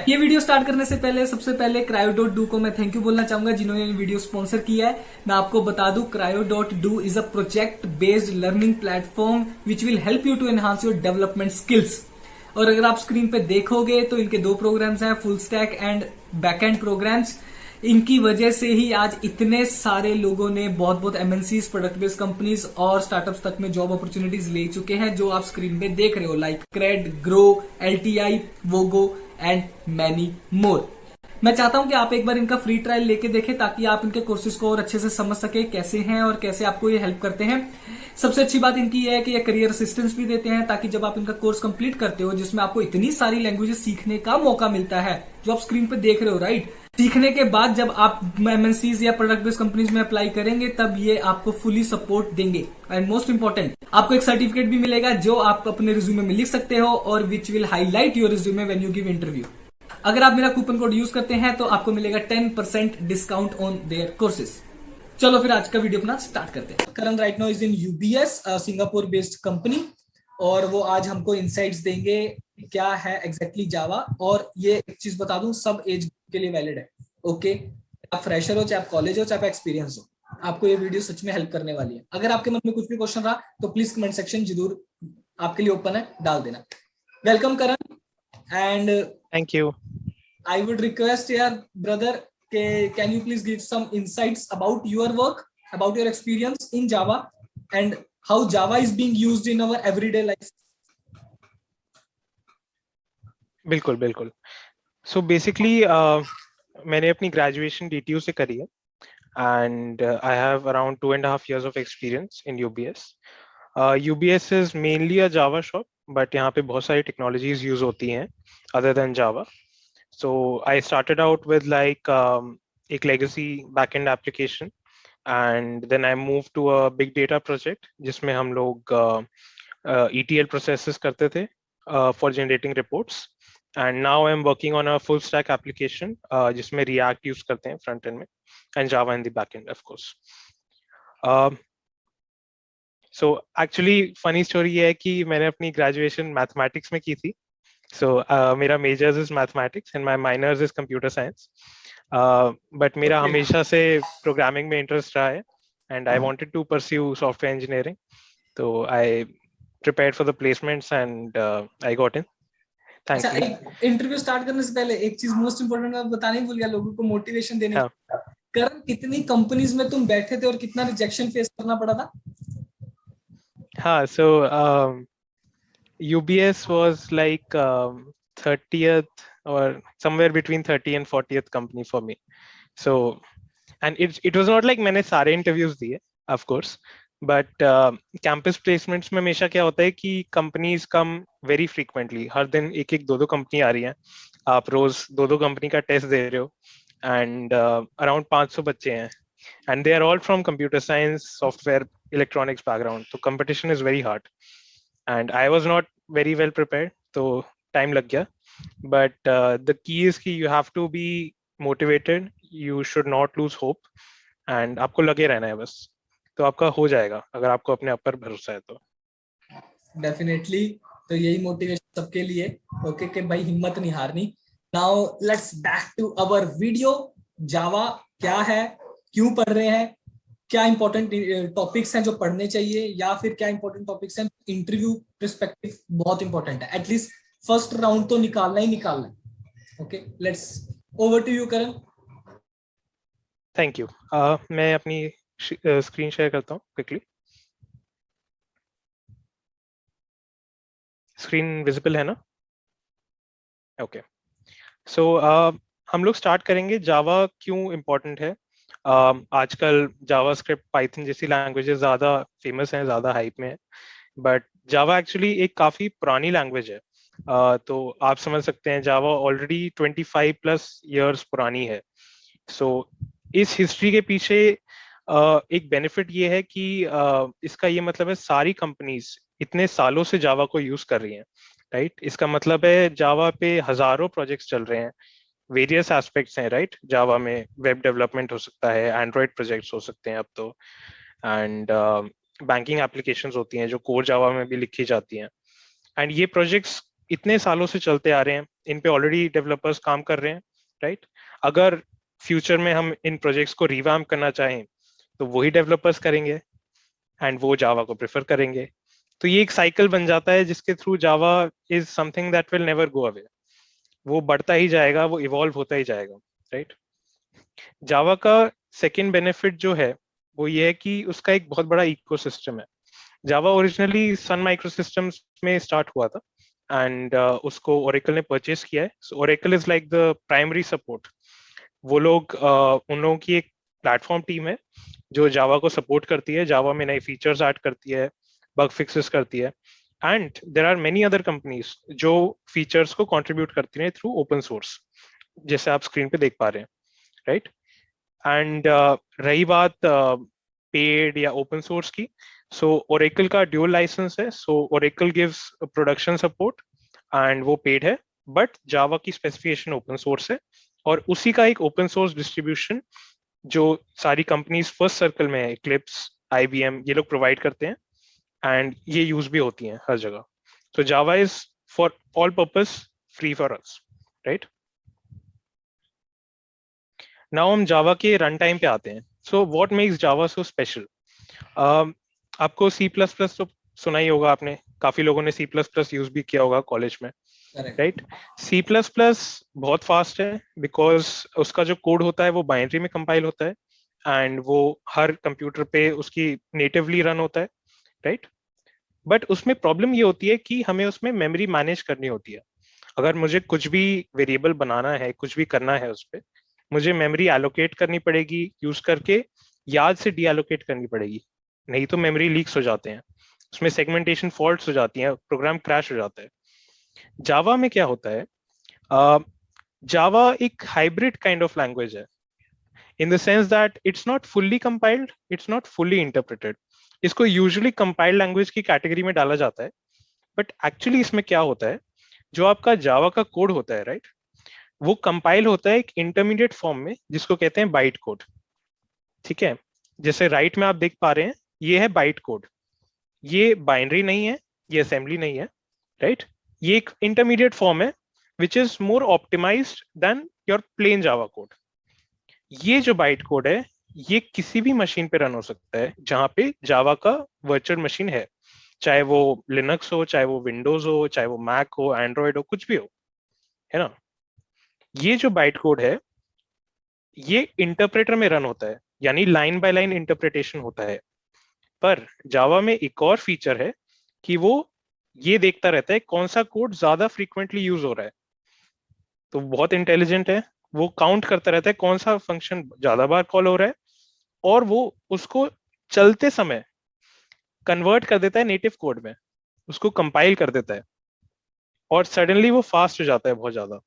ये video start करने से पहले सबसे पहले क्रायो.डू को मैं थैंक यू बोलना चाहूंगा जिन्होंने ये वीडियो स्पॉन्सर किया है। मैं आपको बता दूं Crio Do is a project based learning platform which will help you to enhance your development skills. और अगर आप स्क्रीन पे देखोगे तो इनके दो प्रोग्राम्स हैं, full stack and backend programs. इनकी वजह से ही आज इतने सारे लोगों ने बहुत बहुत एमएनसीज, प्रोडक्ट बेस्ड कंपनीज और स्टार्टअप्स तक में जॉब अपॉर्चुनिटीज ले चुके हैं, जो आप स्क्रीन पे देख रहे हो, like CRED, Groww, LTI, Vogo and many more. मैं चाहता हूं कि आप एक बार इनका फ्री ट्रायल लेके देखें ताकि आप इनके कोर्सेज को और अच्छे से समझ सके कैसे हैं और कैसे आपको ये हेल्प करते हैं। सबसे अच्छी बात इनकी ये है कि ये करियर असिस्टेंस भी देते हैं, ताकि जब आप इनका कोर्स कंप्लीट करते हो जिसमें आपको इतनी सारी लैंग्वेजेस सीखने का मौका मिलता है जो आप स्क्रीन पे देख रहे हो, राइट। सीखने के बाद जब आप एमएनसीज या प्रोडक्ट बेस्ड कंपनीज में अप्लाई करेंगे तब ये आपको फुली सपोर्ट देंगे। एंड मोस्ट इंपॉर्टेंट, आपको एक सर्टिफिकेट भी मिलेगा जो आप अपने रिज्यूमे में लिख सकते हो और which will highlight your resume when you give interview. अगर आप मेरा कूपन कोड यूज करते हैं तो आपको मिलेगा 10% डिस्काउंट ऑन देयर कोर्सेज। चलो फिर आज का वीडियो अपना स्टार्ट करते हैं। Karan right now is in UBS, Singapore based company, और वो आज हमको इनसाइट्स देंगे क्या है एग्जैक्टली जावा। और ये एक चीज बता दूं, सब एज के लिए वैलिड है। ओके, आप फ्रेशर हो, चाहे आप कॉलेज हो, चाहे आप एक्सपीरियंस हो, आपको ये वीडियो सच में हेल्प करने वाली है। अगर आपके मन में कुछ भी क्वेश्चन रहा तो प्लीज कमेंट सेक्शन जरूर आपके लिए ओपन है, डाल देना। Welcome Karan, and thank you. I would request your brother, can you please give some insights about your work, about your experience in Java, and how Java is being used in our everyday life? बिल्कुल बिल्कुल। So basically मैंने अपनी graduation DTU से करी है and I have around 2.5 years of experience in UBS. UBS is mainly a Java shop, but यहाँ पे बहुत सारी टेक्नोलॉजीज यूज होती हैं other than Java. So I started out with like एक legacy backend application, and then I moved to a big data project जिसमें हम लोग ETL processes करते थे for generating reports. And now I'm working on a full stack application जिसमें React use करते हैं front end में and Java in the back end of course. So actually funny story ये है कि मैंने अपनी graduation mathematics में की थी. So मेरा majors is mathematics and my minors is computer science. But मेरा हमेशा से programming में interest रहा है and I wanted to pursue software engineering. So I prepared for the placements and I got in. अच्छा, Thankfully. इंटरव्यू स्टार्ट करने से पहले एक चीज मोस्ट इंपोर्टेंट मैं बताने ही भूल गया लोगों को, मोटिवेशन देने। हाँ. करण, कितनी कंपनीज में तुम बैठे थे और कितना रिजेक्शन फेस करना पड़ा था? हाँ, so UBS was like 30th or somewhere between 30 and 40th company for me. So and it was not like मैंने सारे interviews दिए of course, but campus placements में हमेशा क्या होता है कि companies come very frequently. हर दिन एक एक दो दो कंपनी आ रही हैं, आप रोज दो दो कंपनी का टेस्ट दे रहे हो and around 500 बच्चे हैं and they are all from computer science, software, electronics background. So competition is very hard and I was not very well prepared, so time लग गया. But the key is कि you have to be motivated, you should not lose hope and आपको लगे रहना है बस, तो आपका हो जाएगा अगर आपको अपने आप पर भरोसा है तो। डेफिनेटली, तो यही मोटिवेशन सबके लिए। ओके कि भाई हिम्मत नहीं हारनी। Now let's back to our video. Java क्या है, क्यों पढ़ रहे हैं, क्या इंपॉर्टेंट टॉपिक्स हैं जो पढ़ने चाहिए, या फिर क्या इंपॉर्टेंट टॉपिक्स हैं इंटरव्यू पर्सपेक्टिव बहुत इंपॉर्टेंट है, एटलीस्ट फर्स्ट राउंड तो निकालना ही निकालना है। Okay, let's over to you Karan. Thank you. मैं अपनी स्क्रीन शेयर करता हूँ क्विकली। स्क्रीन विजिबल है ना? ओके, सो हम लोग स्टार्ट करेंगे जावा क्यों इम्पोर्टेंट है। आजकल जावास्क्रिप्ट, पाइथन जैसी लैंग्वेजेस ज़्यादा फेमस हैं, ज़्यादा हाइप में है, बट जावा एक्चुअली एक काफ़ी पुरानी लैंग्वेज है। तो आप समझ सकते हैं जावा ऑलरेडी 25+ years पुरानी है। सो इस हिस्ट्री के पीछे एक बेनिफिट ये है कि इसका ये मतलब है सारी कंपनीज इतने सालों से जावा को यूज कर रही हैं, राइट। इसका मतलब है जावा पे हजारों प्रोजेक्ट्स चल रहे हैं, वेरियस एस्पेक्ट्स हैं, राइट। जावा में वेब डेवलपमेंट हो सकता है, एंड्रॉयड प्रोजेक्ट्स हो सकते हैं अब तो, एंड बैंकिंग एप्लीकेशंस होती हैं जो कोर जावा में भी लिखी जाती हैं। एंड ये प्रोजेक्ट्स इतने सालों से चलते आ रहे हैं, इन पे ऑलरेडी डेवलपर्स काम कर रहे हैं, राइट? अगर फ्यूचर में हम इन प्रोजेक्ट्स को रिवैम्प करना चाहें तो वही डेवलपर्स करेंगे एंड वो जावा को प्रेफर करेंगे। तो ये एक साइकिल बन जाता है जिसके through Java is something that will never go away. वो बढ़ता ही जाएगा, वो इवॉल्व होता ही जाएगा, राइट? जावा का सेकेंड बेनिफिट जो है वो ये है कि उसका एक बहुत बड़ा इकोसिस्टम है। जावा ओरिजिनली सन माइक्रोसिस्टम्स में स्टार्ट हुआ था एंड उसको ओरेकल ने परचेस किया है। So Oracle is like the primary support. वो लोग उन लोगों की एक प्लेटफॉर्म टीम है जो जावा को सपोर्ट करती है, जावा में नए फीचर्स ऐड करती है, बग फिक्सेस करती है, and there are many other companies जो फीचर्स को कंट्रीब्यूट करती हैं थ्रू ओपन सोर्स, जैसे आप स्क्रीन पे देख पा रहे हैं, राइट? एंड रही बात पेड या ओपन सोर्स की, सो ओरेकल का ड्यूल लाइसेंस है, so Oracle gives production support and वो पेड है, बट जावा की स्पेसिफिकेशन ओपन सोर्स है और उसी का एक ओपन सोर्स डिस्ट्रीब्यूशन जो सारी कंपनीज फर्स्ट सर्कल में है, इक्लिप्स, आईबीएम, ये लोग प्रोवाइड करते हैं एंड ये यूज भी होती हैं हर जगह। तो Java is for all purpose free for us, right? Now हम जावा के रन टाइम पे आते हैं। So what makes Java so special? आपको सी प्लस प्लस तो सुना ही होगा आपने, काफी लोगों ने सी प्लस प्लस यूज भी किया होगा कॉलेज में, correct. Right? C plus plus बहुत फास्ट है बिकॉज उसका जो कोड होता है वो बाइनरी में कंपाइल होता है एंड वो हर कंप्यूटर पे उसकी नेटिवली रन होता है, राइट? बट उसमें प्रॉब्लम ये होती है कि हमें उसमें मेमोरी मैनेज करनी होती है। अगर मुझे कुछ भी वेरिएबल बनाना है, कुछ भी करना है उस पर, मुझे मेमोरी एलोकेट करनी पड़ेगी यूज करके, याद से डी एलोकेट करनी पड़ेगी, नहीं तो मेमोरी लीक्स हो जाते हैं, उसमें सेगमेंटेशन फॉल्ट्स हो जाती हैं, प्रोग्राम क्रैश हो जाता है। जावा में क्या होता है, जावा एक हाइब्रिड काइंड ऑफ लैंग्वेज है, in the sense that it's not fully compiled, it's not fully interpreted. इसको यूजुअली कंपाइल्ड लैंग्वेज की कैटेगरी में डाला जाता है, बट एक्चुअली इसमें क्या होता है, जो आपका जावा का कोड होता है, राइट, वो कंपाइल होता है एक इंटरमीडिएट फॉर्म में जिसको कहते हैं बाइट कोड, ठीक है? जैसे राइट में आप देख पा रहे हैं, ये है बाइट कोड, ये बाइनरी नहीं है, ये असेंबली नहीं है, राइट? ये एक इंटरमीडिएट फॉर्म है which is more optimized than your plain Java code. ये जो बाइट कोड है ये किसी भी मशीन पे रन हो सकता है जहां पे जावा का वर्चुअल मशीन है, चाहे वो लिनक्स हो, चाहे वो विंडोज हो, चाहे वो मैक हो, एंड्रॉयड हो, कुछ भी हो, है ना? ये जो बाइट कोड है ये इंटरप्रेटर में रन होता है, यानी लाइन बाय लाइन इंटरप्रिटेशन होता है। पर जावा में एक और फीचर है कि वो ये देखता रहता है कौन सा कोड ज्यादा फ्रीक्वेंटली यूज हो रहा है। तो बहुत इंटेलिजेंट है, वो काउंट करता रहता है कौन सा फंक्शन ज्यादा बार कॉल हो रहा है और वो उसको चलते समय कन्वर्ट कर देता है नेटिव कोड में, उसको कंपाइल कर देता है और सडनली वो फास्ट हो जाता है बहुत ज्यादा।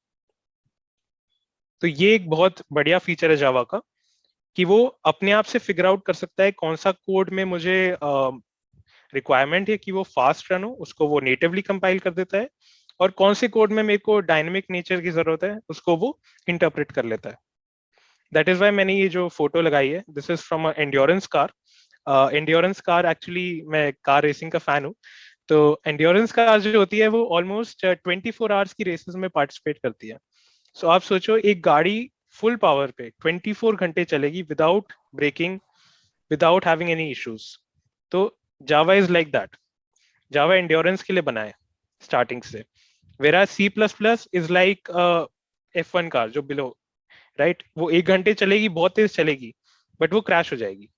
तो ये एक बहुत बढ़िया फीचर है जावा का कि वो अपने आप से फिगर आउट कर सकता है कौन सा कोड में मुझे रिक्वायरमेंट है कि वो फास्ट रन हो, उसको वो नेटिवली कंपाइल कर देता है, और कौन से कोड में मेरे को डायनेमिक नेचर की जरूरत है उसको वो इंटरप्रेट कर लेता है। दैट इज वाई मैंने ये जो फोटो लगाई है, this is from endurance car. Endurance car, actually मैं कार रेसिंग का फैन हूँ, तो एंड्योरेंस कार जो होती है वो ऑलमोस्ट 24 आवर्स की रेसेस में पार्टिसिपेट करती है। सो आप सोचो एक गाड़ी फुल पावर पे 24 घंटे चलेगी without breaking, without having any issues. तो Java is like that, Java endurance के लिए बना है स्टार्टिंग से, whereas C plus plus is like F1 car जो बिलो, राइट, वो 1 घंटे चलेगी, बहुत तेज चलेगी, बट वो क्रैश हो जाएगी।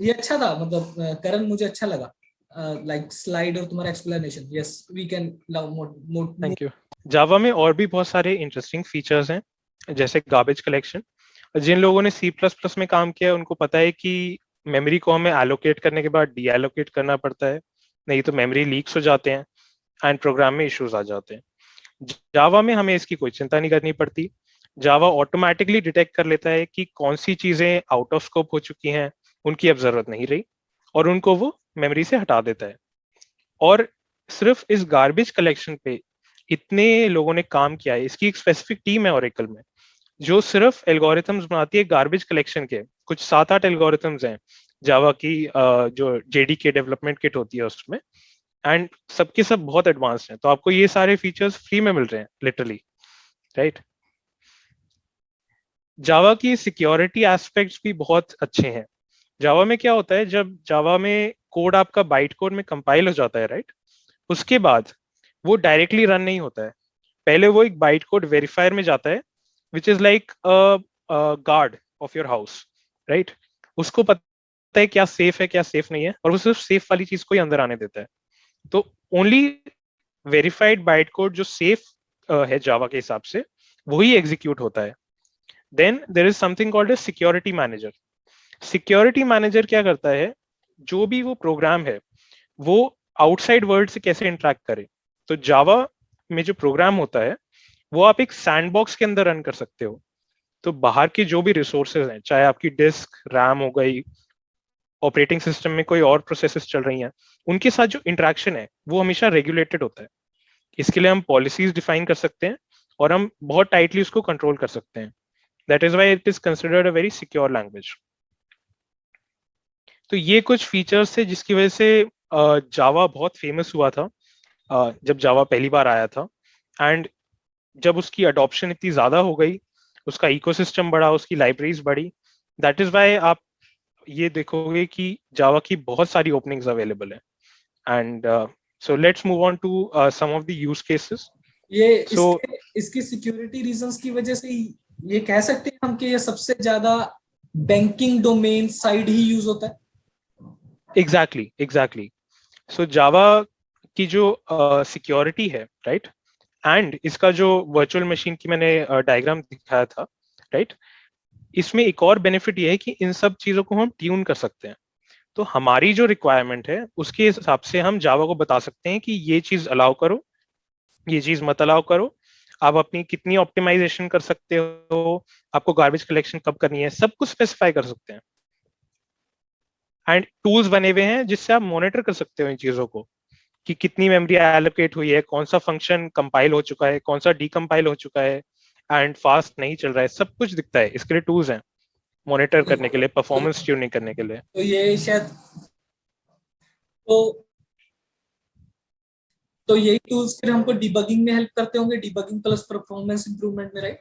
ये अच्छा था, मतलब करण मुझे अच्छा लगा, लाइक स्लाइड और तुम्हारा explanation. Yes, we can love more. Thank you. Java में और भी बहुत सारे इंटरेस्टिंग फीचर्स हैं, जैसे गार्बेज कलेक्शन। जिन लोगों ने सी प्लस प्लस में काम किया है उनको पता है कि मेमोरी को हमें एलोकेट करने के बाद डी एलोकेट करना पड़ता है, नहीं तो मेमोरी लीक्स हो जाते हैं एंड प्रोग्राम में इश्यूज आ जाते हैं। जावा में हमें इसकी कोई चिंता नहीं करनी पड़ती। जावा ऑटोमेटिकली डिटेक्ट कर लेता है कि कौन सी चीजें आउट ऑफ स्कोप हो चुकी हैं, उनकी अब जरूरत नहीं रही, और उनको वो मेमोरी से हटा देता है। और सिर्फ इस गार्बेज कलेक्शन पे इतने लोगों ने काम किया है, इसकी एक स्पेसिफिक टीम है ओरेकल में जो सिर्फ एल्गोरिथम्स बनाती है गार्बेज कलेक्शन के। कुछ 7-8 एल्गोरिथम्स हैं जावा की, जो जेडीके डेवलपमेंट किट होती है उसमें, एंड सबके सब बहुत एडवांस हैं, तो आपको ये सारे फीचर्स फ्री में मिल रहे हैं लिटरली, राइट। जावा की सिक्योरिटी एस्पेक्ट्स भी बहुत अच्छे हैं। जावा में क्या होता है, जब जावा में कोड आपका बाइट कोड में कंपाइल हो जाता है, राइट, उसके बाद वो डायरेक्टली रन नहीं होता है। पहले वो एक बाइट कोड वेरीफायर में जाता है, which is like guard of your house, right. उसको पता है क्या सेफ है क्या सेफ नहीं है, और वो सिर्फ सेफ वाली चीज को ही अंदर आने देता है। तो ओनली वेरीफाइड बाइट कोड जो सेफ है जावा के हिसाब से, वही एग्जीक्यूट होता है। Then there is something called a security manager. Security manager क्या करता है, जो भी वो प्रोग्राम है वो आउटसाइड वर्ल्ड से कैसे इंटरेक्ट करे। तो जावा में जो प्रोग्राम होता है वो आप एक सैंडबॉक्स के अंदर रन कर सकते हो। तो बाहर के जो भी रिसोर्सेज हैं, चाहे आपकी डिस्क रैम हो गई, ऑपरेटिंग सिस्टम में कोई और प्रोसेसेस चल रही हैं, उनके साथ जो इंटरेक्शन है वो हमेशा रेगुलेटेड होता है। इसके लिए हम पॉलिसीज डिफाइन कर सकते हैं और हम बहुत टाइटली उसको कंट्रोल कर सकते हैं। That is why it is considered a very secure language. तो ये कुछ फीचर्स थे जिसकी वजह से जावा बहुत फेमस हुआ था जब जावा पहली बार आया था। एंड जब उसकी अडॉप्शन इतनी ज्यादा हो गई, उसका इकोसिस्टम बढ़ा, उसकी लाइब्रेरीज बढ़ी, दैट इज वाई आप ये देखोगे कि जावा की बहुत सारी ओपनिंग्स अवेलेबल है। And so let's move on to some of the use cases. ये सो इसकी सिक्योरिटी रीजंस की वजह से ये कह सकते हैं हम कि ये सबसे ज्यादा बैंकिंग डोमेन साइड ही यूज होता है। एग्जैक्टली सो जावा की जो सिक्योरिटी है, राइट, एंड इसका जो वर्चुअल मशीन की मैंने डायग्राम दिखाया था, राइट, इसमें एक और बेनिफिट ये है कि इन सब चीजों को हम ट्यून कर सकते हैं। तो हमारी जो रिक्वायरमेंट है उसके हिसाब से हम जावा को बता सकते हैं कि ये चीज अलाउ करो, ये चीज मत अलाउ करो। आप अपनी कितनी ऑप्टिमाइजेशन कर सकते हो, आपको गार्बेज कलेक्शन कब करनी है, सब कुछ स्पेसिफाई कर सकते हैं। एंड टूल्स बने हुए हैं जिससे आप मॉनिटर कर सकते हो इन चीजों को, कि कितनी मेमोरी एलोकेट हुई है, कौन सा फंक्शन कंपाइल हो चुका है, कौन सा डीकंपाइल हो चुका है, एंड फास्ट नहीं चल रहा है, सब कुछ दिखता है। इसके लिए टूल्स हैं मॉनिटर करने के लिए, परफॉर्मेंस ट्यूनिंग करने के लिए। तो ये शायद तो तो यही टूल्स फिर हमको डिबगिंग में हेल्प करते होंगे, डिबगिंग प्लस परफॉर्मेंस इंप्रूवमेंट में, राइट?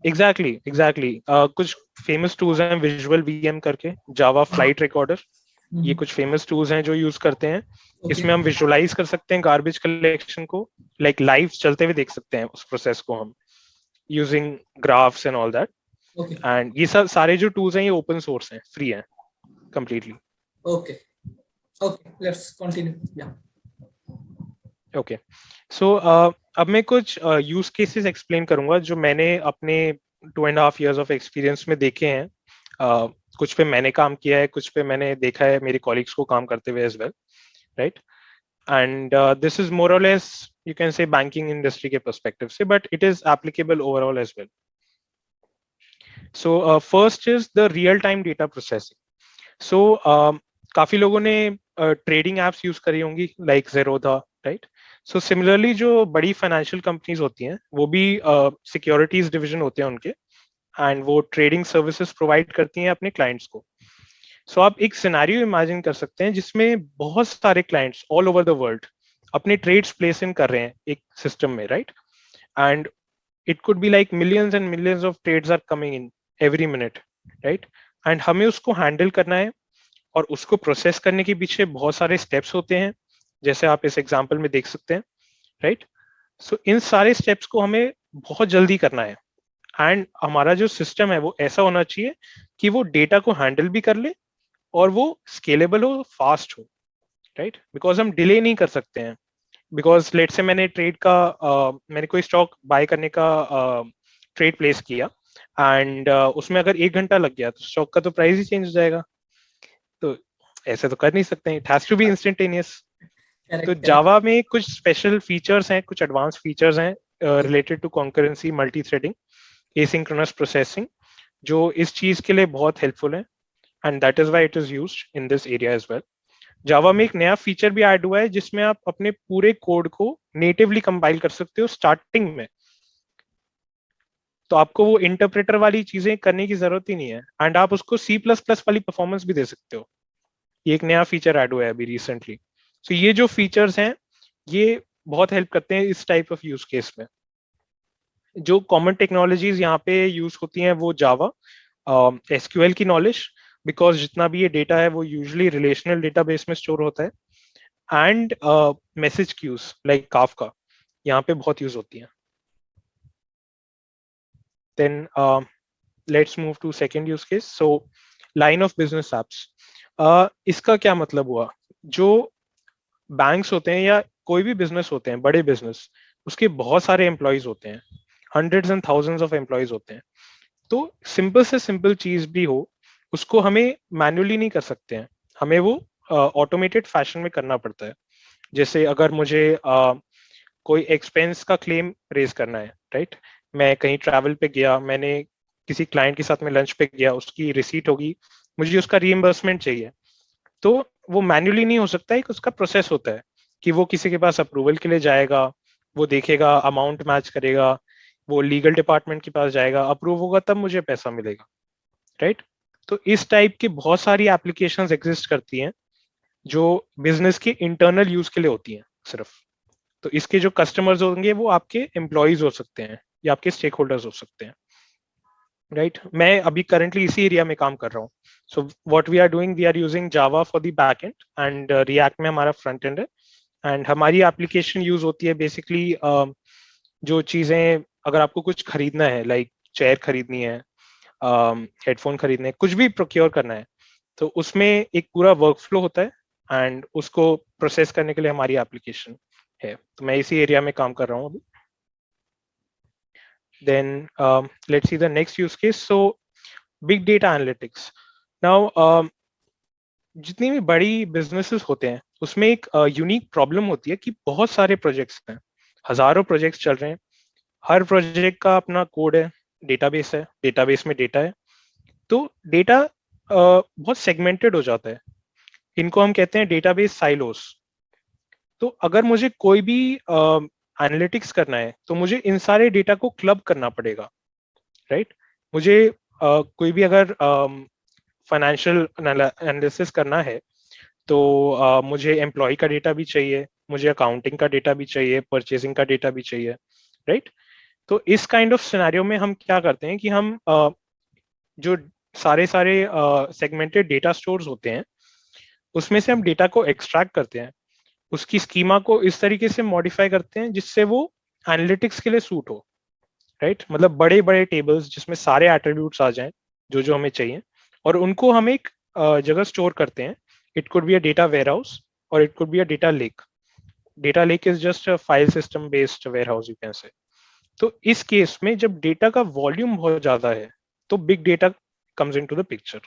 एग्जैक्टली कुछ फेमस टूल्स हैं, विजुअल वीएम करके, जावा फ्लाइट रिकॉर्डर, ये कुछ फेमस टूल्स हैं जो यूज करते हैं। ओके इसमें हम विजुअलाइज कर सकते हैं गार्बेज कलेक्शन को, लाइक लाइव चलते हुए देख सकते हैं उस प्रोसेस को हम, using graphs and all that. Okay and ये सब सारे जो टूल्स हैं ये ओपन सोर्स हैं, फ्री हैं completely. Okay okay, let's continue या ओके, सो अब मैं कुछ यूज केसेस एक्सप्लेन करूंगा जो मैंने अपने 2.5 years ऑफ एक्सपीरियंस में देखे हैं। कुछ पे मैंने काम किया है, कुछ पे मैंने देखा है मेरे कॉलीग्स को काम करते हुए as well, right. And this is more और less you can say banking industry के पर्सपेक्टिव से, but it is applicable overall as well. So first is the real time data processing. So काफी लोगों ने ट्रेडिंग एप्स यूज करी होंगी like Zerodha, right. So similarly जो बड़ी फाइनेंशियल कंपनीज होती हैं वो भी सिक्योरिटीज डिवीजन होते हैं उनके, एंड वो ट्रेडिंग सर्विसेज प्रोवाइड करती हैं अपने क्लाइंट्स को। सो आप एक सिनेरियो इमेजिन कर सकते हैं जिसमें बहुत सारे clients all over the world अपने ट्रेड्स प्लेस इन कर रहे हैं एक सिस्टम में, right. And it could be like millions and millions of trades are coming in every minute, right. And हमें उसको हैंडल करना है, और उसको प्रोसेस करने के पीछे बहुत सारे स्टेप्स होते हैं, जैसे आप इस एग्जांपल में देख सकते हैं, राइट। सो इन सारे स्टेप्स को हमें बहुत जल्दी करना है, एंड हमारा जो सिस्टम है वो ऐसा होना चाहिए कि वो डेटा को हैंडल भी कर ले और वो स्केलेबल हो, फास्ट हो, राइट। बिकॉज हम डिले नहीं कर सकते हैं। बिकॉज लेट से मैंने मैंने कोई स्टॉक बाय करने का ट्रेड प्लेस किया, एंड उसमें अगर 1 घंटा लग गया तो स्टॉक का तो प्राइस ही चेंज हो जाएगा। तो ऐसे तो कर नहीं सकते, it has to be instantaneous. तो करेक्ट करेक्ट जावा में कुछ स्पेशल फीचर्स हैं, कुछ एडवांस फीचर्स हैं related to concurrency, multi threading, asynchronous processing, जो इस चीज के लिए बहुत हेल्पफुल है, and that is why it is used in this area as well. Java में एक नया फीचर भी ऐड हुआ है जिसमें आप अपने पूरे कोड को नेटिवली कंपाइल कर सकते हो स्टार्टिंग में। तो आपको वो इंटरप्रेटर वाली चीजें करने की जरूरत ही नहीं है, एंड आप उसको C++ वाली परफॉर्मेंस भी दे सकते हो। ये एक नया फीचर ऐड हुआ है अभी रिसेंटली। सो ये जो फीचर्स हैं ये बहुत हेल्प करते हैं इस टाइप ऑफ यूज केस में। जो कॉमन टेक्नोलॉजीज यहाँ पे यूज होती हैं वो जावा, एसक्यूएल की नॉलेज, बिकॉज जितना भी ये डेटा है वो यूजुअली रिलेशनल डेटाबेस में स्टोर होता है, and message queues like Kafka यहाँ पे बहुत यूज होती हैं। Then let's move to second use case. So line of business apps. इसका क्या मतलब हुआ, जो बैंक्स होते हैं या कोई भी बिजनेस होते हैं, बड़े बिजनेस, उसके बहुत सारे एम्प्लॉयज होते हैं, hundreds and thousands of employees होते हैं। तो सिंपल से सिंपल चीज भी हो उसको हमें मैन्युअली नहीं कर सकते हैं, हमें वो ऑटोमेटेड फैशन में करना पड़ता है। जैसे अगर मुझे कोई एक्सपेंस का क्लेम रेज करना है, राइट, मैं कहीं ट्रैवल पे गया, मैंने किसी क्लाइंट के साथ में लंच पे गया, उसकी रिसीट होगी, मुझे उसका रीइंबर्समेंट चाहिए, तो वो मैन्युअली नहीं हो सकता, एक उसका प्रोसेस होता है कि वो किसी के पास अप्रूवल के लिए जाएगा, वो देखेगा, अमाउंट मैच करेगा, वो लीगल डिपार्टमेंट के पास जाएगा, अप्रूव होगा तब मुझे पैसा मिलेगा, राइट। तो इस टाइप की बहुत सारी एप्लीकेशंस एग्जिस्ट करती हैं जो बिजनेस के इंटरनल यूज के लिए होती हैं सिर्फ। तो इसके जो कस्टमर्स होंगे वो आपके एम्प्लॉयज हो सकते हैं या आपके स्टेक होल्डर्स हो सकते हैं, राइट। मैं अभी करंटली इसी एरिया में काम कर रहा हूँ। So what we are doing, we are using Java for the back end, and React में हमारा फ्रंट एंड है, एंड हमारी एप्लीकेशन यूज होती है बेसिकली जो चीजें, अगर आपको कुछ खरीदना है, लाइक चेयर खरीदनी है, हेडफोन खरीदने हैं, कुछ भी प्रोक्योर करना है, तो उसमें एक पूरा वर्कफ्लो होता है, एंड उसको प्रोसेस करने के लिए हमारी एप्लीकेशन है। तो मैं इसी एरिया में काम कर रहा हूँ अभी। Then let's see the next use case. So big data analytics. Now जितनी भी बड़ी बिजनेसेस होते हैं उसमें एक यूनिक प्रॉब्लम होती है कि बहुत सारे प्रोजेक्ट्स हैं, हजारों प्रोजेक्ट्स चल रहे हैं, हर प्रोजेक्ट का अपना कोड है, डेटाबेस है, डेटाबेस में डेटा है, तो डेटा बहुत सेगमेंटेड हो जाता है, इनको हम कहते हैं डेटाबेस साइलोस। तो अगर मुझे कोई भी एनालिटिक्स करना है तो मुझे इन सारे डेटा को क्लब करना पड़ेगा, राइट। मुझे कोई भी अगर फाइनेंशियल एनालिसिस करना है तो मुझे एम्प्लॉय का डेटा भी चाहिए, मुझे अकाउंटिंग का डेटा भी चाहिए, परचेजिंग का डेटा भी चाहिए, राइट। तो इस काइंड ऑफ सिनेरियो में हम क्या करते हैं कि हम जो सारे सारे सेगमेंटेड डेटा स्टोर्स होते हैं उसमें से हम डेटा को एक्सट्रैक्ट करते हैं, उसकी स्कीमा को इस तरीके से मॉडिफाई करते हैं जिससे वो एनालिटिक्स के लिए सूट हो, राइट। मतलब बड़े बड़े टेबल्स जिसमें सारे एट्रीब्यूट्स आ जाएं जो जो हमें चाहिए, और उनको हम एक जगह स्टोर करते हैं। It could be a data warehouse और it could be a data lake. Data lake is just a file system based warehouse, you can say. तो इस केस में जब डेटा का वॉल्यूम बहुत ज्यादा है तो big data comes into the picture.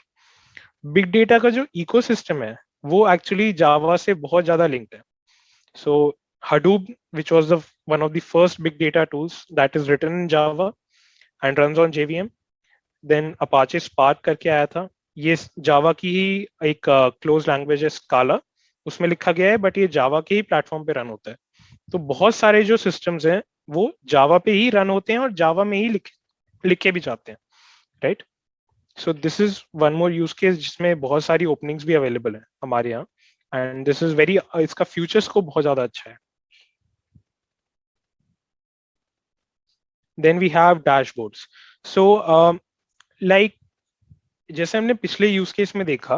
Big data का जो इकोसिस्टम है वो एक्चुअली जावा से बहुत ज्यादा लिंक्ड है। So Hadoop, which was one of the first big data tools that is written in Java and runs on JVM. Then Apache Spark करके आया था, ये जावा की ही एक क्लोज लैंग्वेज है स्काला, उसमें लिखा गया है, बट ये जावा के ही प्लेटफॉर्म पे रन होता है। तो बहुत सारे जो सिस्टम्स हैं वो जावा पे ही रन होते हैं और जावा में ही लिखे भी जाते हैं, right. So this is one more use case जिसमें बहुत सारी ओपनिंग्स भी अवेलेबल है हमारे यहाँ, एंड दिस इज वेरी, इसका फ्यूचर स्कोप बहुत ज्यादा अच्छा है। Then we have dashboards. So like जैसे हमने पिछले यूज केस में देखा,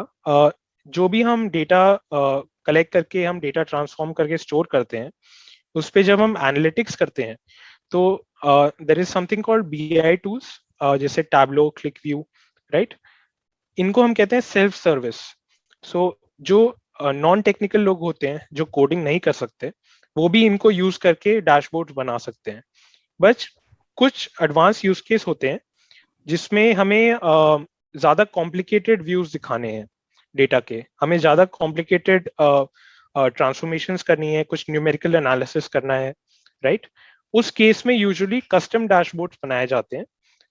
जो भी हम डेटा कलेक्ट करके हम डेटा ट्रांसफॉर्म करके स्टोर करते हैं, उस पे जब हम एनालिटिक्स करते हैं तो there is something called BI tools, जैसे टैबलो, क्लिक व्यू, राइट। इनको हम कहते हैं सेल्फ सर्विस। सो जो नॉन टेक्निकल लोग होते हैं जो कोडिंग नहीं कर सकते वो भी इनको यूज करके डैशबोर्ड बना सकते हैं। बट कुछ एडवांस यूज केस होते हैं जिसमें हमें ज्यादा कॉम्प्लिकेटेड व्यूज दिखाने हैं डेटा के, हमें ज्यादा कॉम्प्लिकेटेड ट्रांसफॉर्मेशंस करनी है, कुछ न्यूमेरिकल एनालिसिस करना है, राइट। उस केस में यूजुअली कस्टम डैशबोर्ड्स बनाए जाते हैं,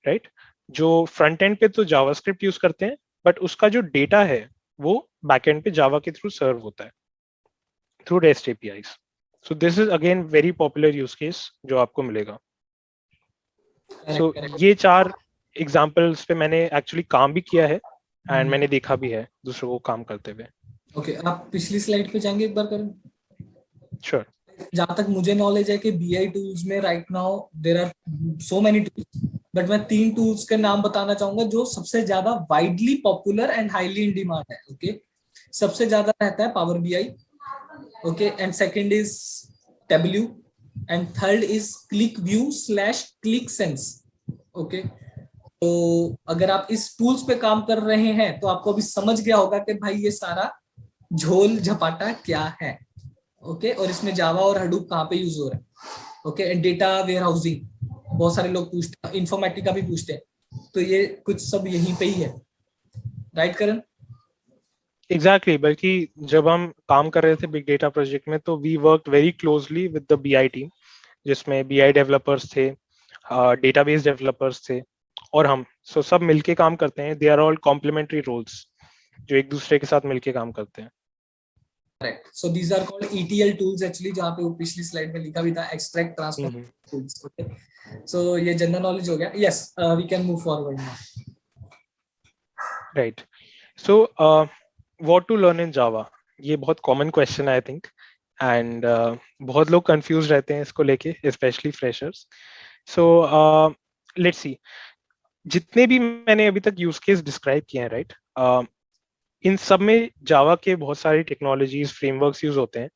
राइट, जो फ्रंट एंड पे तो जावास्क्रिप्ट यूज करते हैं, बट उसका जो डेटा है वो बैक एंड पे जावा के थ्रू सर्व होता है through rest APIs. So this is again very popular use case जो आपको मिलेगा। सो ये चार एग्जाम्पल्स पे मैंने एक्चुअली काम भी किया है एंड मैंने देखा भी है दूसरों को काम करते हुए। ओके, आप पिछली स्लाइड पे जाएंगे एक बार करें। Sure. जहां तक मुझे नॉलेज है कि बीआई टूल्स में right now there are so many tools, but मैं 3 टूल्स के नाम बताना चाहूंगा जो सबसे ज्यादा widely popular and highly in demand है। ओके, सबसे ज्यादा रहता है power BI, okay, and second is tableau, and third is click view slash click sense. Okay, तो अगर आप इस टूल्स पे काम कर रहे हैं तो आपको अभी समझ गया होगा कि भाई ये सारा झोल झपाटा क्या है। ओके, और इसमें जावा और हडूप कहाँ पे यूज हो रहा है। Okay, and data warehousing बहुत सारे लोग पूछते हैं, इन्फॉर्मेटिका भी पूछते हैं, तो ये कुछ सब यहीं पे ही है। राइट करण? एग्जैक्टली, बल्कि जब हम काम कर रहे थे बिग डेटा प्रोजेक्ट में, तो we work very closely with the BI team, जिसमें बीआई डेवलपर्स थे, डेटाबेस डेवलपर्स थे, और हम सब मिलके काम करते हैं। They are all complementary roles जो एक दूसरे के साथ मिलके काम करते हैं। Correct, so these are called ETL tools actually, जहाँ पे वो पिछली स्लाइड में लिखा भी था extract transform hmm. Tools. Okay, so ये जनरल नॉलेज हो गया। Yes, we can move forward now. Right. So what to learn in Java, ये बहुत कॉमन क्वेश्चन है आई थिंक, एंड बहुत लोग कंफ्यूज रहते हैं इसको लेके, specially freshers. So let's see, जितने भी मैंने अभी तक यूज केस डिस्क्राइब किए हैं, राइट, इन सब में जावा के बहुत सारी टेक्नोलॉजीज फ्रेमवर्क्स यूज होते हैं,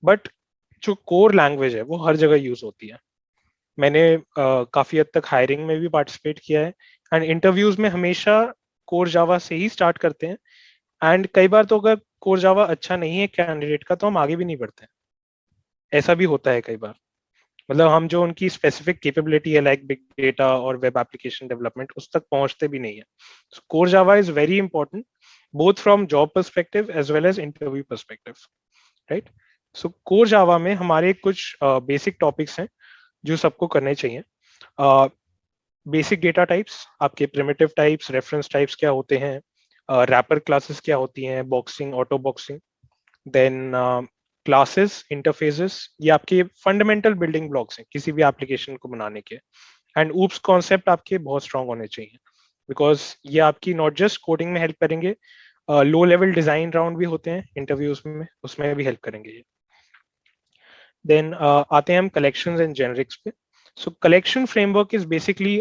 बट जो कोर लैंग्वेज है वो हर जगह यूज होती है। मैंने काफी हद तक हायरिंग में भी पार्टिसिपेट किया है, एंड इंटरव्यूज में हमेशा कोर जावा से ही स्टार्ट करते हैं। एंड कई बार तो अगर कोर जावा अच्छा नहीं है कैंडिडेट का, तो हम आगे भी नहीं बढ़ते हैं। ऐसा भी होता है कई बार, मतलब हम जो उनकी स्पेसिफिक कैपेबिलिटी है लाइक बिग डेटा और वेब एप्लीकेशन डेवलपमेंट, उस तक पहुंचते भी नहीं है। Core Java is very important both from job perspective as well as interview perspective, right. So core Java में हमारे कुछ बेसिक टॉपिक्स हैं जो सबको करने चाहिए। बेसिक डेटा टाइप्स, आपके प्रिमिटिव टाइप्स, रेफरेंस टाइप्स क्या होते हैं, रैपर क्लासेस क्या होती हैं, boxing, auto boxing, then classes, interfaces, ये आपके फंडामेंटल बिल्डिंग ब्लॉक्स हैं किसी भी एप्लीकेशन को बनाने के। एंड ऊप्स कॉन्सेप्ट आपके बहुत स्ट्रांग होने चाहिए, बिकॉज ये आपकी नॉट जस्ट कोडिंग में हेल्प करेंगे, लो लेवल डिजाइन राउंड भी होते हैं इंटरव्यूज में, उसमें भी हेल्प करेंगे ये। देन आते हैं हम कलेक्शंस एंड जेनरिक्स पे। सो collection framework is basically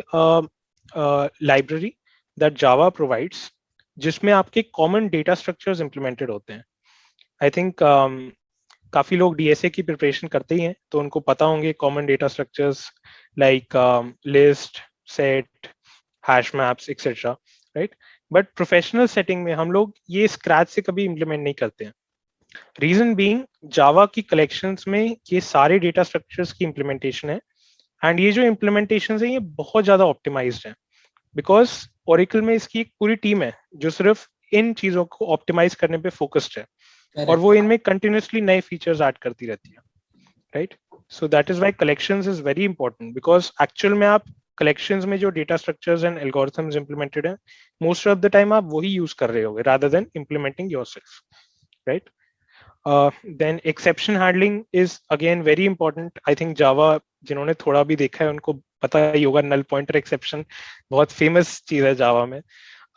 library that Java provides, जिसमें आपके कॉमन डेटा स्ट्रक्चर्स इंप्लीमेंटेड होते हैं। आई थिंक काफी लोग डीएसए की प्रिपरेशन करते ही हैं, तो उनको पता होंगे common data structures like list, set, hash maps etcetera, right. But professional setting में हम लोग ये स्क्रैच से कभी इंप्लीमेंट नहीं करते हैं। रीजन बीइंग, जावा की कलेक्शंस में ये सारे डेटा स्ट्रक्चर्स की इंप्लीमेंटेशन है, एंड ये जो इम्प्लीमेंटेशन है ये बहुत ज्यादा ऑप्टिमाइज्ड है, बिकॉज ओरेकल में इसकी एक पूरी टीम है जो सिर्फ इन चीजों को ऑप्टिमाइज करने पे फोकस्ड है, और करेक्ट, वो इनमें कंटिन्यूसली नए फीचर्स ऐड करती रहती है, right. So that is why collections is very important, because actual में आप कलेक्शंस में जो data structures and algorithms implemented है, मोस्ट ऑफ द टाइम आप वही यूज कर रहे होगे rather than implementing yourself, right. Then exception handling is again very important. I think Java जिन्होंने थोड़ा भी देखा है उनको पता ही होगा, नल पॉइंटर एक्सेप्शन बहुत फेमस चीज है जावा में,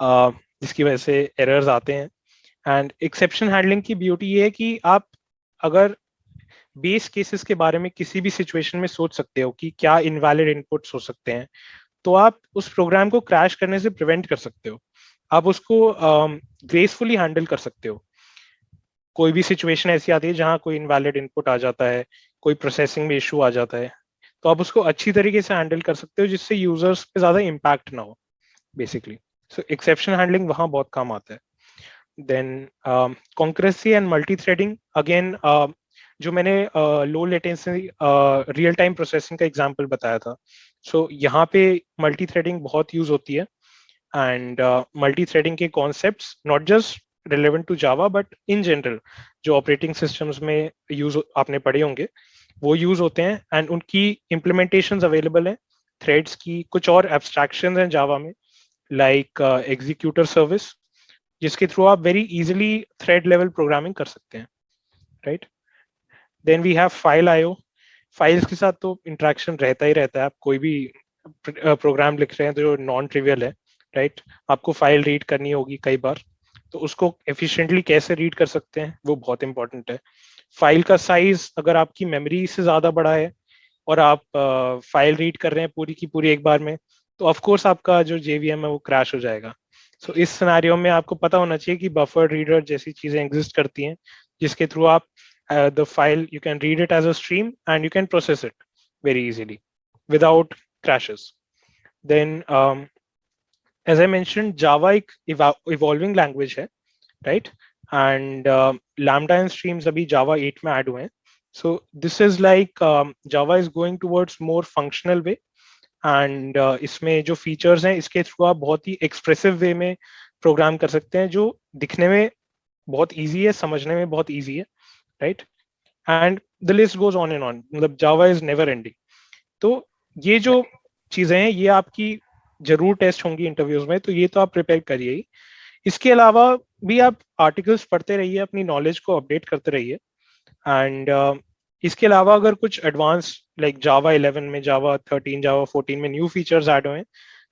जिसकी वजह से एरर्स आते हैं। एंड एक्सेप्शन हैंडलिंग की ब्यूटी ये है कि आप अगर बेस केसेस के बारे में किसी भी सिचुएशन में सोच सकते हो कि क्या इनवैलिड इनपुट्स हो सकते हैं, तो आप उस प्रोग्राम को क्रैश करने से प्रिवेंट कर सकते हो, आप उसको ग्रेसफुली हैंडल कर सकते हो। कोई भी सिचुएशन ऐसी आती है जहां कोई इनवैलिड इनपुट आ जाता है, कोई प्रोसेसिंग में इशू आ जाता है, तो आप उसको अच्छी तरीके से हैंडल कर सकते हो जिससे यूजर्स पे ज्यादा इम्पैक्ट ना हो बेसिकली। सो एक्सेप्शन हैंडलिंग वहां बहुत काम आता है। Then concurrency and multi threading, again जो मैंने low latency real time processing का एग्जांपल बताया था, सो यहाँ पे मल्टी थ्रेडिंग बहुत यूज होती है। एंड मल्टी थ्रेडिंग के concepts not just relevant to Java but in general जो ऑपरेटिंग सिस्टम्स में यूज आपने पढ़े होंगे वो यूज होते हैं, एंड उनकी इम्प्लीमेंटेशन अवेलेबल है थ्रेड्स की। कुछ और एब्स्ट्रैक्शंस हैं जावा में लाइक एग्जीक्यूटर सर्विस, जिसके थ्रू आप very easily thread level programming कर सकते हैं, right. Then we have file IO. Files के साथ तो इंटरेक्शन रहता ही रहता है, आप कोई भी प्रोग्राम लिख रहे हैं तो जो नॉन ट्रिवियल है, राइट, आपको फाइल रीड करनी होगी कई बार, तो उसको एफिशिएंटली कैसे रीड कर सकते हैं वो बहुत इंपॉर्टेंट है। फाइल का साइज अगर आपकी मेमोरी से ज्यादा बड़ा है और आप फाइल रीड कर रहे हैं पूरी की पूरी एक बार में, तो ऑफ कोर्स आपका जो जेवीएम है वो क्रैश हो जाएगा। सो इस सिनेरियो में आपको पता होना चाहिए कि बफर रीडर जैसी चीजें एग्जिस्ट करती हैं, जिसके थ्रू आप the file you can read it as a stream and you can process it very easily without crashes. Then, as I mentioned, Java एक evolving language है, right? And Lambda and streams अभी Java 8 में add हुए हैं. So this is like Java is going towards more functional way, and इसमें जो features हैं इसके थ्रू आप बहुत ही expressive way में प्रोग्राम कर सकते हैं, जो दिखने में बहुत easy है, समझने में बहुत easy है, right? And the list goes on and on. मतलब Java is never ending. तो ये जो चीजें हैं ये आपकी जरूर टेस्ट होंगी इंटरव्यूज में, तो ये तो आप प्रिपेयर करिए ही। इसके अलावा भी आप आर्टिकल्स पढ़ते रहिए, अपनी नॉलेज को अपडेट करते रहिए। एंड इसके अलावा अगर कुछ एडवांस लाइक जावा 11 में, जावा 13, जावा 14 में न्यू फीचर्स ऐड हुए हैं,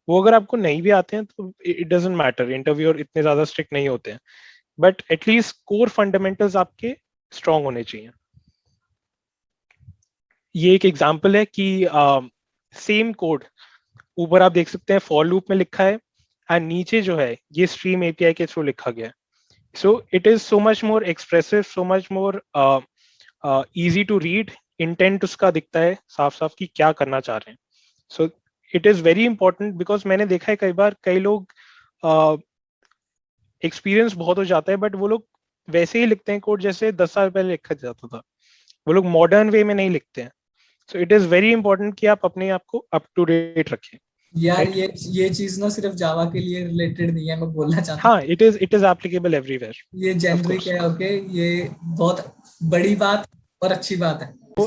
वो अगर आपको नहीं भी आते हैं तो इट डजेंट मैटर, इंटरव्यूअर इतने ज्यादा स्ट्रिक्ट नहीं होते हैं, बट एटलीस्ट कोर फंडामेंटल्स आपके स्ट्रांग होने चाहिए। ये एक एग्जांपल है कि सेम कोड ऊपर आप देख सकते हैं फॉर लूप में लिखा है, एंड नीचे जो है ये स्ट्रीम एपीआई के थ्रू लिखा गया है। So it is so much more expressive, so much more easy to read, intent उसका दिखता है साफ साफ कि क्या करना चाह रहे हैं। सो it is very important, because मैंने देखा है कई बार कई लोग एक्सपीरियंस बहुत हो जाता है, बट वो लोग वैसे ही लिखते हैं कोड जैसे 10 साल पहले लिखा जाता था, वो लोग मॉडर्न वे में नहीं लिखते हैं। सो इट इज वेरी इंपॉर्टेंट कि आप अपने आप को अप टू डेट रखें। यार Right? ये चीज ना सिर्फ जावा के लिए रिलेटेड नहीं है, मैं बोलना चाहता हूँ। हाँ, it is applicable everywhere, ये of जेनरिक course. है, ओके, ये बहुत बड़ी बात और अच्छी बात है। तो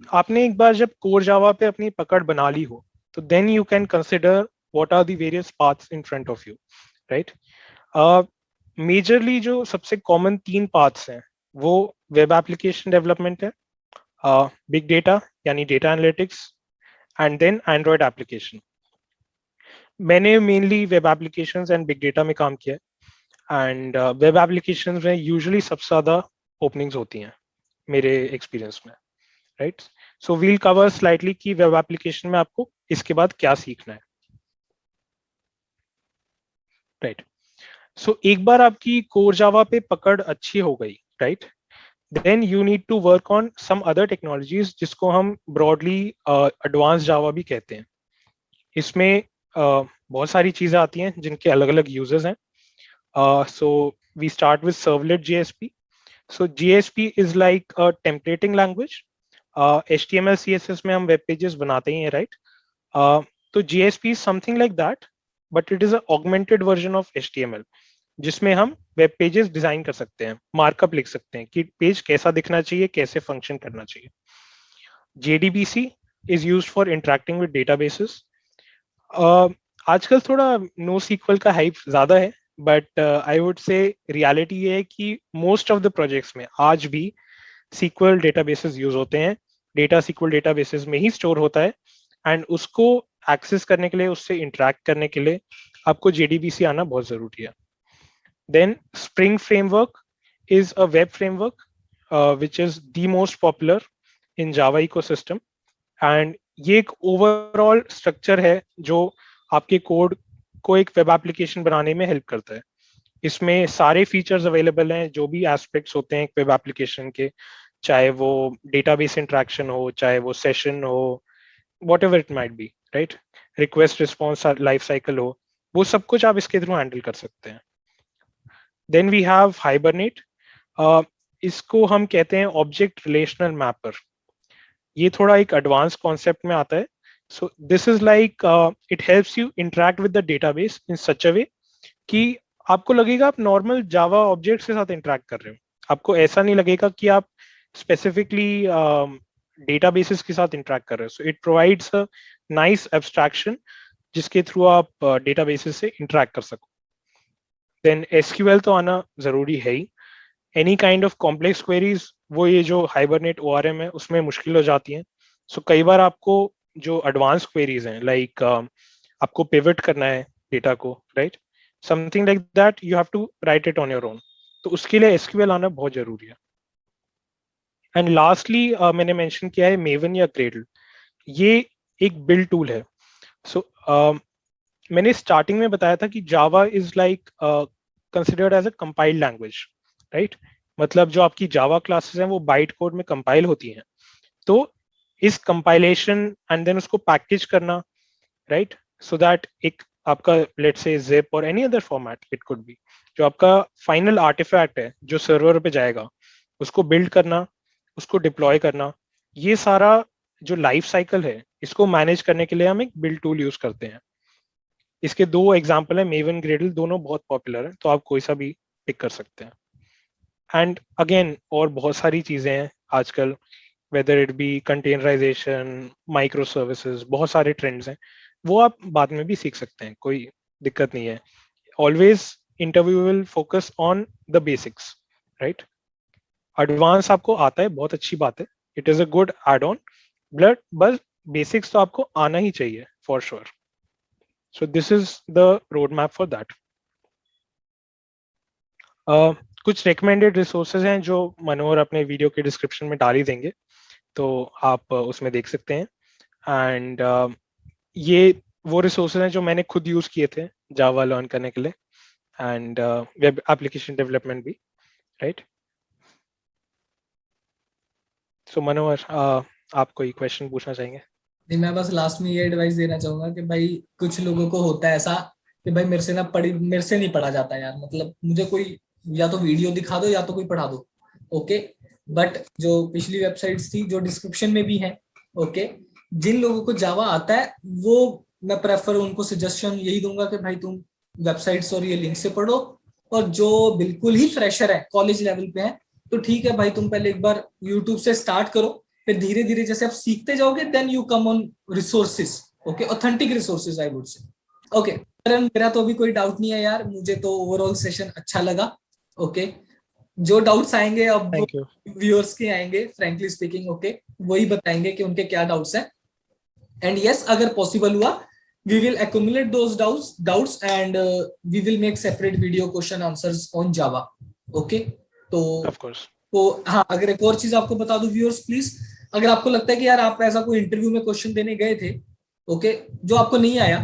आपने एक बार जब कोर जावा पे अपनी पकड़ बना ली हो, तो then you can consider what are the various paths in front of you, right? Majorly जो सबसे कॉमन 3 पाथ्स हैं वो वेब एप्लीकेशन डेवलपमेंट है, बिग डेटा यानी data analytics, and then Android application. मैंने mainly web applications and big data में काम किया है, एंड वेब एप्लीकेशंस में यूजुअली सबसे ज्यादा ओपनिंग्स होती हैं मेरे एक्सपीरियंस में, right? So we'll cover slightly कि वेब एप्लीकेशन में आपको इसके बाद क्या सीखना है, राइट? सो एक बार आपकी कोर जावा पे पकड़ अच्छी हो गई, right, then you need to work on some other technologies जिसको हम ब्रॉडली एडवांस जावा भी कहते हैं। इसमें बहुत सारी चीजें आती हैं जिनके अलग अलग यूजेस हैं। So we start with servlet JSP. So JSP is like a templating language. HTML CSS में हम वेब पेजेस बनाते ही हैं, राइट? तो GSP is something like that, but it is a augmented version of HTML, जिसमें हम web pages design कर सकते हैं, मार्कअप लिख सकते हैं कि पेज कैसा दिखना चाहिए, कैसे फंक्शन करना चाहिए। JDBC is used for interacting with databases. आजकल थोड़ा नो सीक्वल का हाइप ज्यादा है, बट आई वुड से रियलिटी ये है कि मोस्ट ऑफ द प्रोजेक्ट्स में आज भी सीक्वल डेटाबेसेस यूज होते हैं। डेटा सीक्वल डेटाबेसेस में ही स्टोर होता है, एंड उसको एक्सेस करने के लिए, उससे इंटरेक्ट करने के लिए आपको JDBC आना बहुत जरूरी है। Then Spring framework is a web framework which is the most popular in Java ecosystem, and ये एक ओवरऑल स्ट्रक्चर है जो आपके कोड को एक वेब एप्लीकेशन बनाने में हेल्प करता है। इसमें सारे फीचर्स अवेलेबल हैं जो भी एस्पेक्ट्स होते हैं एक वेब एप्लीकेशन के, चाहे वो डेटाबेस इंटरेक्शन हो, चाहे वो सेशन हो, what ever it might be, right? Request response life cycle हो, वो सब कुछ आप इसके थ्रू हैंडल कर सकते हैं। Then we have Hibernate. इसको हम कहते हैं ऑब्जेक्ट रिलेशनल मैपर. ये थोड़ा एक एडवांस कॉन्सेप्ट में आता है. So this is like it helps you interact with the database in such a way कि आपको लगेगा आप नॉर्मल जावा ऑब्जेक्ट्स के साथ इंटरेक्ट कर रहे हो, आपको ऐसा नहीं लगेगा कि आप स्पेसिफिकली डेटाबेसेस के साथ इंटरेक्ट कर रहे हो. So it provides a nice abstraction जिसके थ्रू आप डेटाबेसेस से इंटरेक्ट कर सको. देन SQL तो आना जरूरी है ही. Any kind of complex queries, वो ये जो हाइबरनेट ORM है उसमें मुश्किल हो जाती हैं. सो कई बार आपको जो एडवांस क्वेरीज हैं, लाइक आपको पिवट करना है डेटा को, right, something like that, you have to write it on your own. तो उसके लिए SQL आना बहुत जरूरी है. एंड लास्टली मैंने मेंशन किया है मेवन या ग्रेडल, ये एक बिल्ड टूल है. सो मैंने स्टार्टिंग में बताया था कि Java is like considered as a compiled language, right. मतलब जो आपकी जावा क्लासेस हैं वो बाइट कोड में कंपाइल होती हैं. तो इस कंपाइलेशन एंड देन उसको पैकेज करना, राइट, सो दैट एक आपका लेट्स से जिप और any other format it could B, जो आपका फाइनल आर्टिफैक्ट है जो सर्वर पे जाएगा, उसको बिल्ड करना, उसको डिप्लॉय करना, ये सारा जो लाइफ साइकिल है इसको मैनेज करने के लिए हम एक बिल्ड टूल यूज करते हैं. इसके दो एग्जांपल है, मेवन, ग्रेडल, दोनों बहुत पॉपुलर है, तो आप कोई सा भी पिक कर सकते हैं. एंड अगेन और बहुत सारी चीजें हैं आजकल, whether it be containerization, micro services, बहुत सारे ट्रेंड्स हैं, वो आप बाद में भी सीख सकते हैं, कोई दिक्कत नहीं है. Always interview will focus on the basics, right. Advance आपको आता है, बहुत अच्छी बात है, it is a good add on, but बस बेसिक्स तो आपको आना ही चाहिए for sure. So this is the road map for that. कुछ रिकमेंडेड रिसोर्सेज हैं जो मनोहर अपने वीडियो के डिस्क्रिप्शन में डाल ही देंगे, तो आप उसमें देख सकते हैं. एंड ये वो रिसोर्सेज हैं जो मैंने खुद यूज किए थे जावा लर्न करने के लिए, एंड वेब एप्लीकेशन डेवलपमेंट भी, राइट. सो मनोहर, आप कोई क्वेश्चन पूछना चाहेंगे? नहीं, मैं बस लास्ट में ये एडवाइस देना चाहूंगा कि भाई कुछ लोगों को होता है ऐसा कि भाई मेरे से नहीं पढ़ा जाता यार, मतलब मुझे कोई या तो वीडियो दिखा दो या तो कोई पढ़ा दो. ओके, बट जो पिछली वेबसाइट्स थी जो डिस्क्रिप्शन में भी है, ओके, जिन लोगों को जावा आता है वो मैं प्रेफर उनको सजेशन यही दूंगा कि भाई तुम वेबसाइट्स और ये लिंक से पढ़ो. और जो बिल्कुल ही फ्रेशर है, कॉलेज लेवल पे है, तो ठीक है भाई, तुम पहले एक बार यूट्यूब से स्टार्ट करो, फिर धीरे धीरे जैसे आप सीखते जाओगे then you come on resources. Okay, authentic resources I would say. Okay, मेरा तो अभी कोई डाउट नहीं है यार, मुझे तो ओवरऑल सेशन अच्छा लगा. ओके, जो डाउट्स आएंगे अब थैंक यू. व्यूअर्स के आएंगे, फ्रेंकली स्पीकिंग. ओके, वही बताएंगे कि उनके क्या डाउट्स हैं. एंड यस, अगर पॉसिबल हुआ we will accumulate those doubts and we will make separate video question answers on Java. Okay, तो ऑफ कोर्स. हाँ, अगर एक और चीज आपको बता दूं व्यूअर्स प्लीज, अगर आपको लगता है कि यार आप ऐसा कोई इंटरव्यू में क्वेश्चन देने गए थे, ओके, जो आपको नहीं आया,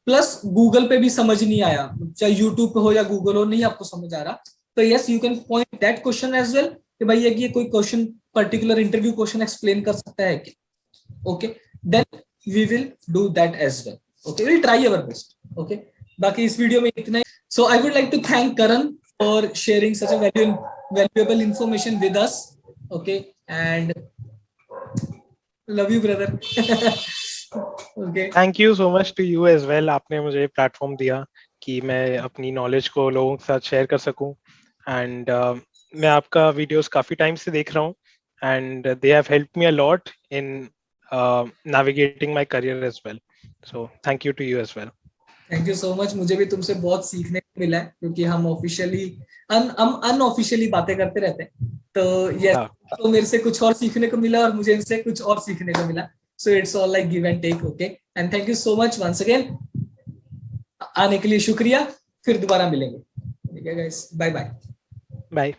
प्लस गूगल पे भी समझ नहीं आया, चाहे यूट्यूब पे हो या गूगल हो, नहीं आपको समझ आ रहा, तो yes you can point that question as well कि भाई ये कोई question particular interview question explain कर सकता है क्या. Okay, then we will do that as well. Okay, we'll try our best. Okay, बाकी इस वीडियो में इतना ही. So I would like to thank Karan for sharing such a valuable information with us. Okay, and love you brother. Okay, thank you so much to you as well. आपने मुझे platform दिया कि मैं अपनी knowledge को लोगों के साथ शेयर कर सकूं. एंड मैं आपका वीडियोस काफी टाइम से देख रहा हूं, and they have helped me a lot in navigating my career as well. So thank you to you as well. Thank you so much. मुझे भी तुमसे बहुत सीखने को मिला है, क्योंकि हम ऑफिशियली अनऑफिशियली बातें करते रहते हैं, तो ये तो मेरे से कुछ और सीखने को मिला और मुझे इनसे कुछ और सीखने को मिला. So it's all like give and take. Okay, and thank you so much once again. आने के लिए शुक्रिया, फिर दोबारा मिलेंगे. ठीक है गाइस, बाय बाय. बाय.